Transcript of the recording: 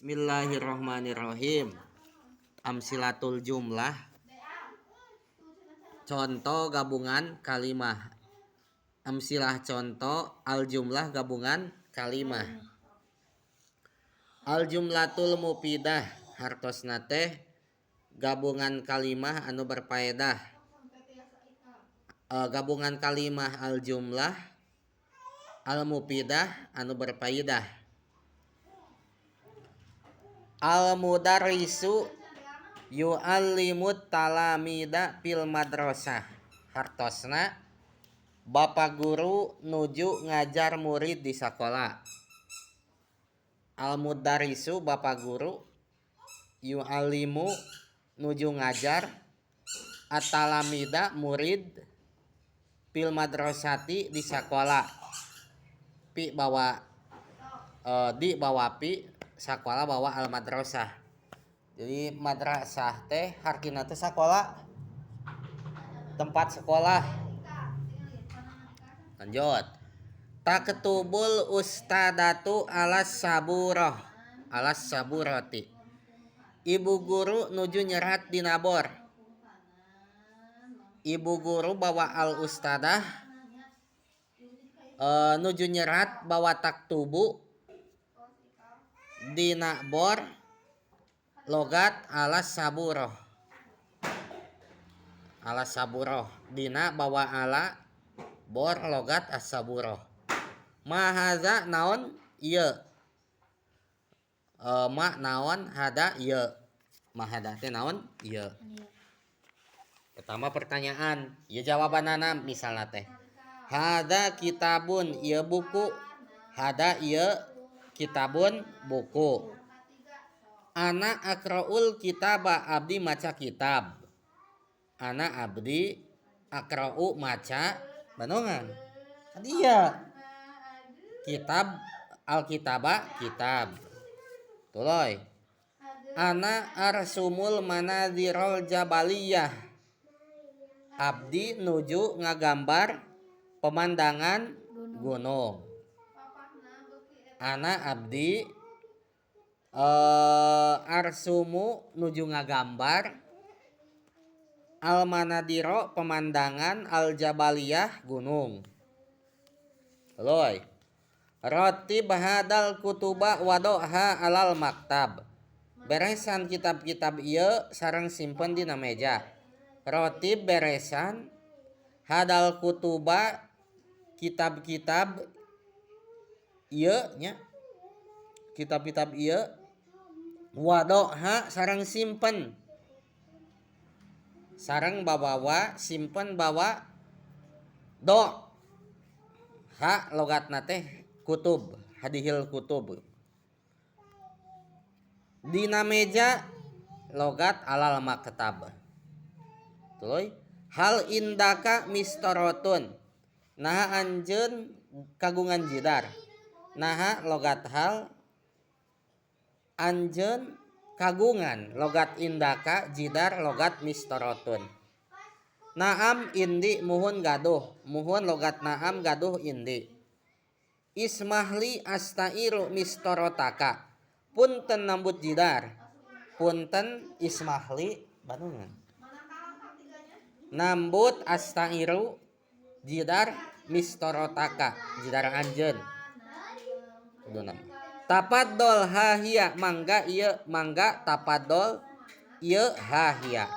Bismillahirrahmanirrahim. Amsilatul jumlah. Contoh gabungan kalimah. Amsilah contoh al jumlah gabungan kalimah. Al jumlatul mufidah hartosna teh gabungan kalimah anu berfaedah. Gabungan kalimah al jumlah al mufidah anu berfaedah. Al mudarrisu yu'allimut talamida fil madrasah. Hartosna bapak guru nuju ngajar murid di sekolah. Al mudarrisu bapak guru, yu'allimu nuju ngajar, at-talamida murid, fil madrasati di sekolah. Pi bawa di bawa pi, sekolah bawa al madrasah. Jadi madrasah teh hartina teh sekolah, tempat sekolah. Lanjut. Taktubul ustadatu alas saburah alas saburati. Ibu guru nuju nyerat di nabor. Ibu guru bawa al ustadah nuju nyerat bawa taktubu di nabor logat alas saburoh. Alas saburoh dina bawa ala bor logat as saburoh. Mahaza naon ieu. Ma naon hada ieu. Mahada teh naon ieu. Pertama pertanyaan, ieu jawabanana misalna teh. Hada kitabun ieu buku. Hada ieu kitabun buku. Ana akraul kitaba abdi maca kitab. Ana abdi akrau maca banongan. Dia kitab alkitaba kitab. Tuloy. Ana arsumul manadzirul jabaliyah. Abdi nuju ngagambar pemandangan gunung. Ana abdi arsumu nuju ngagambar al manadiro pemandangan al jabaliyah gunung. Loy. Roti bahadal kutuba wadoha alal maktab. Beresan kitab-kitab ieu sareng simpen dina meja. Roti beresan hadal kutuba kitab-kitab ieu nya. Kitab-kitab ieu wadoha sareng simpen. Sareng bawa simpen bawa do. Ha logatna teh kutub, hadihil kutub. Dina meja logat alal maktab. Tuloy. Hal indaka mistorotun. Naha anjeun kagungan jidar. Naha logat hal anjeun kagungan logat indaka jidar logat mistorotun. Naam indi muhun gaduh. Muhun logat naam gaduh indi. Ismahli astairu mistorotaka. Punten nambut jidar. Punten ismahli banungan. Nambut astairu jidar mistorotaka. Jidar anjeun. Tapaddol hahia mangga ieu mangga tapaddol ieu hahia.